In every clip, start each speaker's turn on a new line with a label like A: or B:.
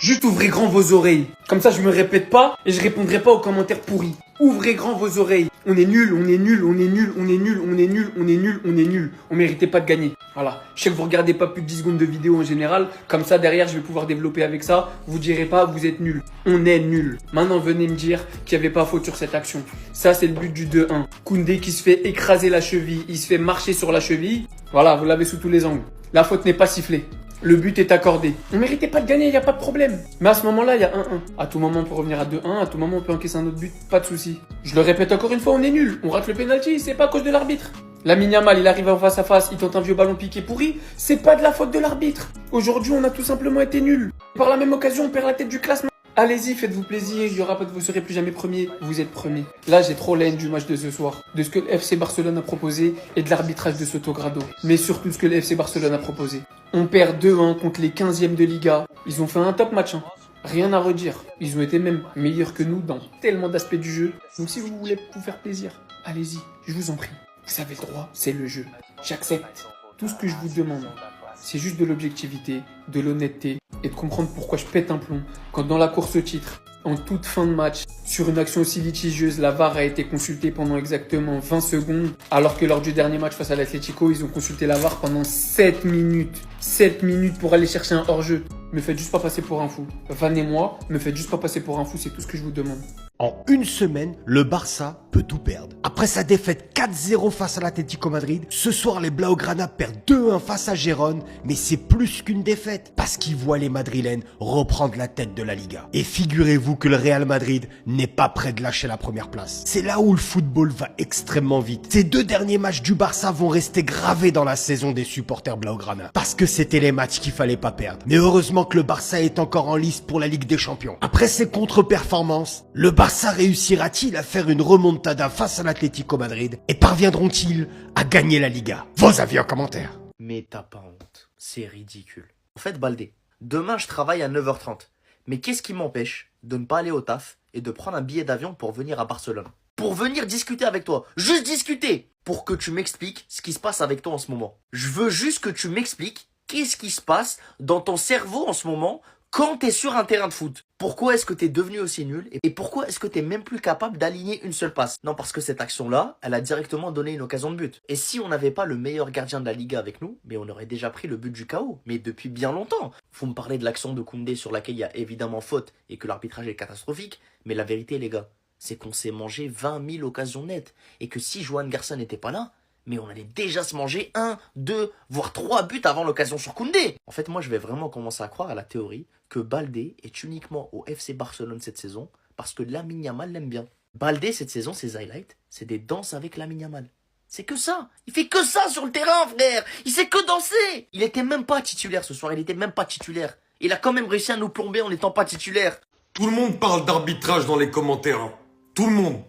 A: Juste ouvrez grand vos oreilles. Comme ça, je me répète pas et je répondrai pas aux commentaires pourris. Ouvrez grand vos oreilles. On est nul, on est nul, on est nul, on est nul, on est nul, on est nul, on est nul. On méritait pas de gagner. Voilà. Je sais que vous regardez pas plus de 10 secondes de vidéo en général. Comme ça, derrière, je vais pouvoir développer avec ça. Vous direz pas, vous êtes nul. On est nul. Maintenant, venez me dire qu'il n'y avait pas faute sur cette action. Ça, c'est le but du 2-1. Koundé qui se fait écraser la cheville. Il se fait marcher sur la cheville. Voilà, vous l'avez sous tous les angles. La faute n'est pas sifflée. Le but est accordé. On méritait pas de gagner, il n'y a pas de problème. Mais à ce moment-là, il y a 1-1. À tout moment, on peut revenir à 2-1. À tout moment, on peut encaisser un autre but. Pas de souci. Je le répète encore une fois, on est nul. On rate le penalty, c'est pas à cause de l'arbitre. Lamine Yamal, il arrive en face à face, il tente un vieux ballon piqué pourri. C'est pas de la faute de l'arbitre. Aujourd'hui, on a tout simplement été nuls. Par la même occasion, on perd la tête du classement. Allez-y, faites-vous plaisir, il y aura pas de vous serez plus jamais premier, vous êtes premier. Là, j'ai trop la haine du match de ce soir, de ce que le FC Barcelone a proposé et de l'arbitrage de Sotogrado. Mais surtout ce que le FC Barcelone a proposé. On perd 2-1 contre les 15e de Liga. Ils ont fait un top match, hein. Rien à redire. Ils ont été même meilleurs que nous dans tellement d'aspects du jeu. Donc si vous voulez vous faire plaisir, allez-y, je vous en prie. Vous avez le droit, c'est le jeu. J'accepte. Tout ce que je vous demande, c'est juste de l'objectivité, de l'honnêteté et de comprendre pourquoi je pète un plomb quand dans la course au titre, en toute fin de match, sur une action aussi litigieuse, la VAR a été consultée pendant exactement 20 secondes, alors que lors du dernier match face à l'Atlético, ils ont consulté la VAR pendant 7 minutes. 7 minutes pour aller chercher un hors-jeu. Me faites juste pas passer pour un fou. Van et moi, me faites juste pas passer pour un fou, c'est tout ce que je vous demande.
B: En une semaine, le Barça peut tout perdre. Après sa défaite 4-0 face à l'Atlético Madrid, ce soir les Blaugrana perdent 2-1 face à Gérone, mais c'est plus qu'une défaite, parce qu'ils voient les Madrilènes reprendre la tête de la Liga. Et figurez-vous que le Real Madrid n'est pas prêt de lâcher la première place. C'est là où le football va extrêmement vite. Ces 2 derniers matchs du Barça vont rester gravés dans la saison des supporters Blaugrana, parce que c'était les matchs qu'il fallait pas perdre. Mais heureusement que le Barça est encore en lice pour la Ligue des Champions. Après ces contre-performances, le Barça réussira-t-il à faire une remontada face à l'Atlético Madrid et parviendront-ils à gagner la Liga? Vos avis en commentaire.
C: Mais t'as pas honte, c'est ridicule. En fait, Baldé, demain je travaille à 9h30. Mais qu'est-ce qui m'empêche de ne pas aller au taf et de prendre un billet d'avion pour venir à Barcelone? Pour venir discuter avec toi, juste discuter, pour que tu m'expliques ce qui se passe avec toi en ce moment. Je veux juste que tu m'expliques qu'est-ce qui se passe dans ton cerveau en ce moment quand t'es sur un terrain de foot. Pourquoi est-ce que t'es devenu aussi nul et pourquoi est-ce que t'es même plus capable d'aligner une seule passe? Non, parce que cette action-là, elle a directement donné une occasion de but. Et si on n'avait pas le meilleur gardien de la Liga avec nous, mais on aurait déjà pris le but du chaos. Mais depuis bien longtemps. Vous me parlez de l'action de Koundé sur laquelle il y a évidemment faute et que l'arbitrage est catastrophique. Mais la vérité, les gars, c'est qu'on s'est mangé 20 000 occasions nettes. Et que si Johan Garcia n'était pas là, mais on allait déjà se manger 1, 2, voire 3 buts avant l'occasion sur Koundé. En fait, moi, je vais vraiment commencer à croire à la théorie que Baldé est uniquement au FC Barcelone cette saison parce que Lamine Yamal l'aime bien. Baldé, cette saison, ses highlights, c'est des danses avec Lamine Yamal. C'est que ça. Il fait que ça sur le terrain, frère. Il sait que danser. Il était même pas titulaire ce soir. Il était même pas titulaire. Il a quand même réussi à nous plomber en n'étant pas titulaire.
D: Tout le monde parle d'arbitrage dans les commentaires. Hein. Tout le monde.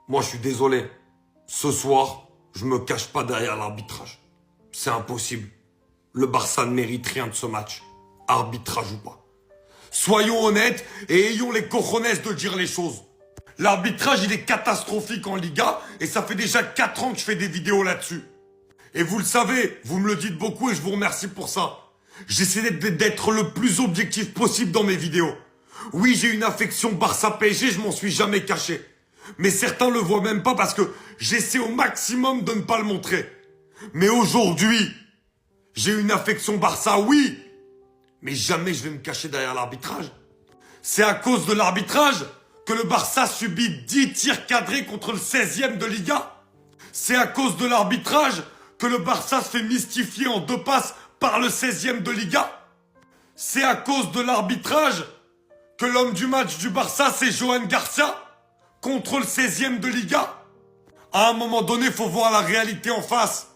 D: Moi, je suis désolé. Ce soir, je me cache pas derrière l'arbitrage. C'est impossible. Le Barça ne mérite rien de ce match. Arbitrage ou pas. Soyons honnêtes et ayons les cojones de dire les choses. L'arbitrage, il est catastrophique en Liga et ça fait déjà 4 ans que je fais des vidéos là-dessus. Et vous le savez, vous me le dites beaucoup et je vous remercie pour ça. J'essaie d'être le plus objectif possible dans mes vidéos. Oui, j'ai une affection Barça-PSG, je m'en suis jamais caché. Mais certains le voient même pas parce que j'essaie au maximum de ne pas le montrer. Mais aujourd'hui, j'ai une affection Barça, oui. Mais jamais je vais me cacher derrière l'arbitrage. C'est à cause de l'arbitrage que le Barça subit 10 tirs cadrés contre le 16e de Liga. C'est à cause de l'arbitrage que le Barça se fait mystifier en 2 passes par le 16e de Liga. C'est à cause de l'arbitrage que l'homme du match du Barça, c'est Johan Garcia contre le 16e de Liga. À un moment donné, faut voir la réalité en face.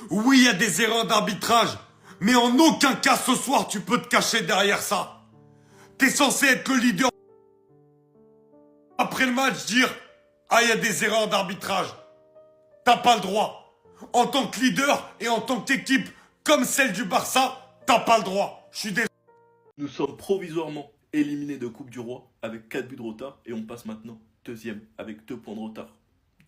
D: Oui, il y a des erreurs d'arbitrage, mais en aucun cas ce soir tu peux te cacher derrière ça. T'es censé être le leader. Après le match, dire « Ah, il y a des erreurs d'arbitrage ». T'as pas le droit. En tant que leader et en tant qu'équipe comme celle du Barça, t'as pas le droit. Je suis désolé.
E: Nous sommes provisoirement éliminés de Coupe du Roi avec 4 buts de retard et on passe maintenant deuxième avec 2 points de retard.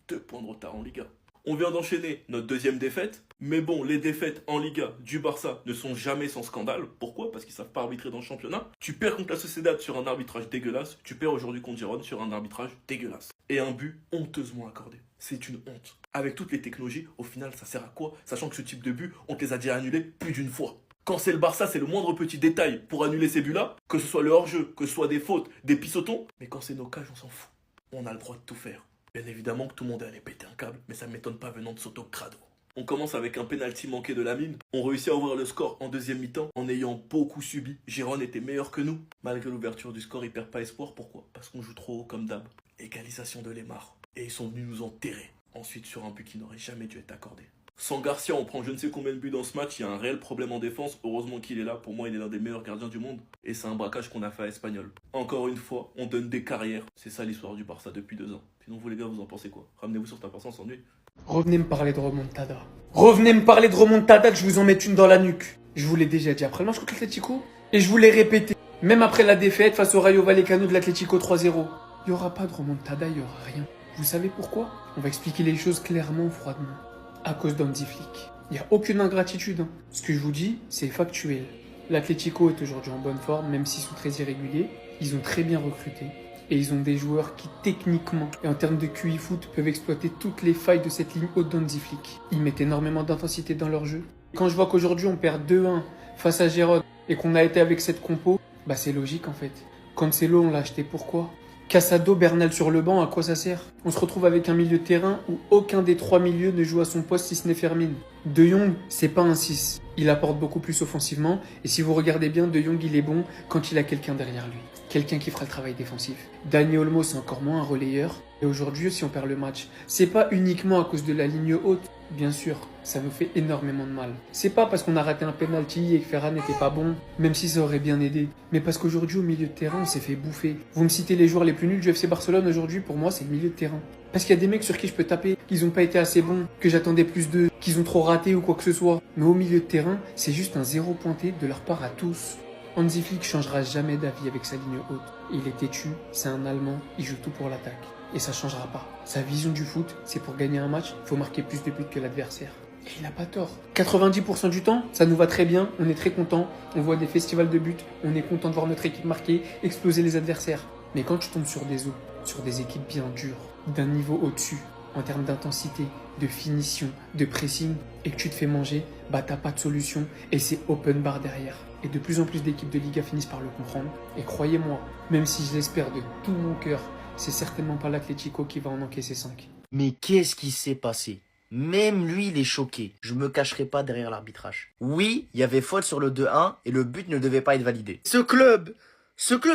E: 2 points de retard en Liga. On vient d'enchaîner notre deuxième défaite. Mais bon, les défaites en Liga du Barça ne sont jamais sans scandale. Pourquoi? Parce qu'ils savent pas arbitrer dans le championnat. Tu perds contre la Sociedad sur un arbitrage dégueulasse. Tu perds aujourd'hui contre Gérone sur un arbitrage dégueulasse. Et un but honteusement accordé. C'est une honte. Avec toutes les technologies, au final, ça sert à quoi? Sachant que ce type de but, on te les a déjà annulés plus d'une fois. Quand c'est le Barça, c'est le moindre petit détail pour annuler ces buts-là. Que ce soit le hors-jeu, que ce soit des fautes, des pissotons. Mais quand c'est nos cages, on s'en fout. On a le droit de tout faire. Bien évidemment que tout le monde allait péter un câble, mais ça ne m'étonne pas venant de Soto Crado. On commence avec un penalty manqué de Lamine. On réussit à ouvrir le score en deuxième mi-temps en ayant beaucoup subi. Gérone était meilleur que nous. Malgré l'ouverture du score, ils perdent pas espoir. Pourquoi? Parce qu'on joue trop haut comme d'hab. Égalisation de Lemar. Et ils sont venus nous enterrer. Ensuite sur un but qui n'aurait jamais dû être accordé. Sans Garcia, on prend je ne sais combien de buts dans ce match. Il y a un réel problème en défense. Heureusement qu'il est là. Pour moi, il est l'un des meilleurs gardiens du monde. Et c'est un braquage qu'on a fait à Espanyol. Encore une fois, on donne des carrières. C'est ça l'histoire du Barça depuis 2 ans. Sinon, vous les gars, vous en pensez quoi? Ramenez-vous sur ta personne sans nuit.
A: Revenez me parler de remontada. Revenez me parler de remontada que je vous en mette une dans la nuque. Je vous l'ai déjà dit après le match contre l'Atlético. Et je vous l'ai répété. Même après la défaite face au Rayo Vallecano de l'Atlético 3-0. Il n'y aura pas de remontada, il n'y aura rien. Vous savez pourquoi? On va expliquer les choses clairement, froidement. À cause d'Hansi Flick. Il n'y a aucune ingratitude. Hein. Ce que je vous dis, c'est factuel. L'Atlético est aujourd'hui en bonne forme, même s'ils sont très irréguliers. Ils ont très bien recruté. Et ils ont des joueurs qui, techniquement et en termes de QI foot, peuvent exploiter toutes les failles de cette ligne haute d'Hansi Flick. Ils mettent énormément d'intensité dans leur jeu. Quand je vois qu'aujourd'hui on perd 2-1 face à Gérone et qu'on a été avec cette compo, bah c'est logique en fait. Cancelo, on l'a acheté pourquoi? Casado, Bernal sur le banc, à quoi ça sert? On se retrouve avec un milieu de terrain où aucun des 3 milieux ne joue à son poste si ce n'est Fermin. De Jong, c'est pas un 6. Il apporte beaucoup plus offensivement. Et si vous regardez bien, De Jong, il est bon quand il a quelqu'un derrière lui. Quelqu'un qui fera le travail défensif. Dani Olmo, c'est encore moins un relayeur. Et aujourd'hui, si on perd le match, c'est pas uniquement à cause de la ligne haute. Bien sûr, ça nous fait énormément de mal. C'est pas parce qu'on a raté un penalty et que Ferran n'était pas bon, même si ça aurait bien aidé. Mais parce qu'aujourd'hui, au milieu de terrain, on s'est fait bouffer. Vous me citez les joueurs les plus nuls du FC Barcelone aujourd'hui, pour moi, c'est le milieu de terrain. Parce qu'il y a des mecs sur qui je peux taper, qu'ils ont pas été assez bons, que j'attendais plus d'eux, qu'ils ont trop raté ou quoi que ce soit. Mais au milieu de terrain, c'est juste un 0 pointé de leur part à tous. Hansi Flick changera jamais d'avis avec sa ligne haute. Il est têtu, c'est un Allemand, il joue tout pour l'attaque. Et ça changera pas. Sa vision du foot, c'est pour gagner un match, il faut marquer plus de buts que l'adversaire. Et il n'a pas tort. 90% du temps, ça nous va très bien, on est très content, on voit des festivals de buts, on est content de voir notre équipe marquer, exploser les adversaires. Mais quand tu tombes sur des os, sur des équipes bien dures, d'un niveau au-dessus, en termes d'intensité, de finition, de pressing, et que tu te fais manger, bah t'as pas de solution, et c'est open bar derrière. Et de plus en plus d'équipes de Liga finissent par le comprendre. Et croyez-moi, même si je l'espère de tout mon cœur, c'est certainement pas l'Atlético qui va en encaisser 5.
C: Mais qu'est-ce qui s'est passé? Même lui, il est choqué. Je me cacherai pas derrière l'arbitrage. Oui, il y avait faute sur le 2-1 et le but ne devait pas être validé. Ce club,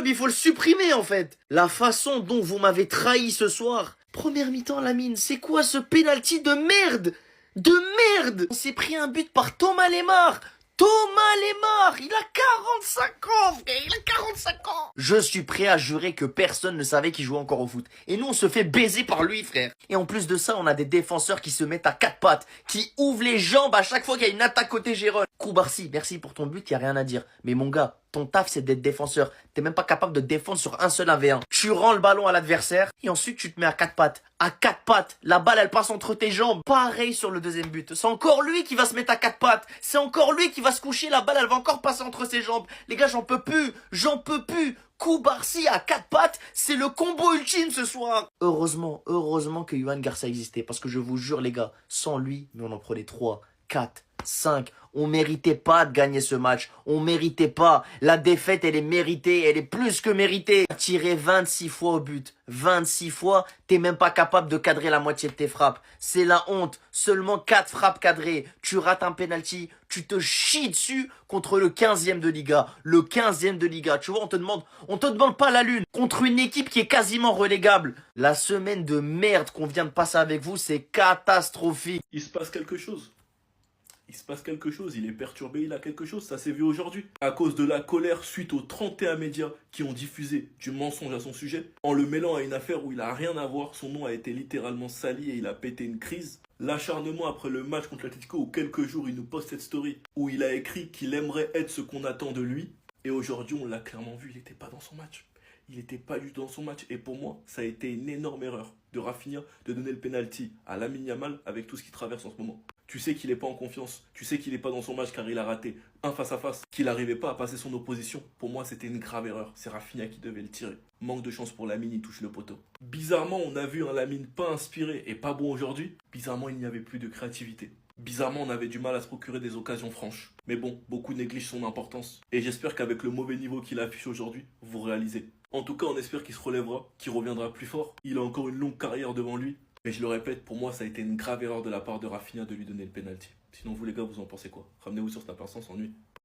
C: il faut le supprimer en fait. La façon dont vous m'avez trahi ce soir. Première mi-temps, Lamine, c'est quoi ce penalty de merde? De merde! On s'est pris un but par Thomas Lemar. Thomas Lemar, il a 45 ans, frère, il a 45 ans. Je suis prêt à jurer que personne ne savait qu'il jouait encore au foot. Et nous, on se fait baiser par lui, frère. Et en plus de ça, on a des défenseurs qui se mettent à 4 pattes, qui ouvrent les jambes à chaque fois qu'il y a une attaque côté Gérone. Koubarsi, merci pour ton but, y a rien à dire. Mais mon gars, ton taf, c'est d'être défenseur. T'es même pas capable de défendre sur un seul 1v1. Tu rends le ballon à l'adversaire et ensuite tu te mets à 4 pattes. À 4 pattes, la balle elle passe entre tes jambes. Pareil sur le deuxième but. C'est encore lui qui va se mettre à 4 pattes. C'est encore lui qui va se coucher. La balle elle va encore passer entre ses jambes. Les gars, j'en peux plus. J'en peux plus. Koubarsi à 4 pattes, c'est le combo ultime ce soir. Heureusement que Yohan Garcia existait. Parce que je vous jure les gars, sans lui, mais on en prenait 3, 4, 5. On méritait pas de gagner ce match. On méritait pas. La défaite, elle est méritée. Elle est plus que méritée. Tirer 26 fois au but. 26 fois, t'es même pas capable de cadrer la moitié de tes frappes. C'est la honte. Seulement 4 frappes cadrées. Tu rates un penalty. Tu te chies dessus contre le 15e de Liga. Le 15e de Liga. Tu vois, on te demande pas la lune. Contre une équipe qui est quasiment relégable. La semaine de merde qu'on vient de passer avec vous, c'est catastrophique.
E: Il se passe quelque chose. Il se passe quelque chose, il est perturbé, il a quelque chose, ça s'est vu aujourd'hui. À cause de la colère suite aux 31 médias qui ont diffusé du mensonge à son sujet, en le mêlant à une affaire où il n'a rien à voir, son nom a été littéralement sali et il a pété une crise. L'acharnement après le match contre l'Atlético où quelques jours il nous poste cette story, où il a écrit qu'il aimerait être ce qu'on attend de lui. Et aujourd'hui on l'a clairement vu, il n'était pas dans son match. Il n'était pas du tout dans son match. Et pour moi, ça a été une énorme erreur de Rafinha de donner le penalty à Lamine Yamal avec tout ce qu'il traverse en ce moment. Tu sais qu'il n'est pas en confiance. Tu sais qu'il n'est pas dans son match car il a raté un face-à-face, qu'il n'arrivait pas à passer son opposition. Pour moi, c'était une grave erreur. C'est Rafinha qui devait le tirer. Manque de chance pour Lamine, il touche le poteau. Bizarrement, on a vu un Lamine pas inspiré et pas bon aujourd'hui. Bizarrement, il n'y avait plus de créativité. Bizarrement, on avait du mal à se procurer des occasions franches. Mais bon, beaucoup négligent son importance. Et j'espère qu'avec le mauvais niveau qu'il affiche aujourd'hui, vous réalisez. En tout cas, on espère qu'il se relèvera, qu'il reviendra plus fort. Il a encore une longue carrière devant lui. Mais je le répète, pour moi, ça a été une grave erreur de la part de Rafinha de lui donner le penalty. Sinon, vous les gars, vous en pensez quoi? Ramenez-vous sur Snap, sans s'ennuie.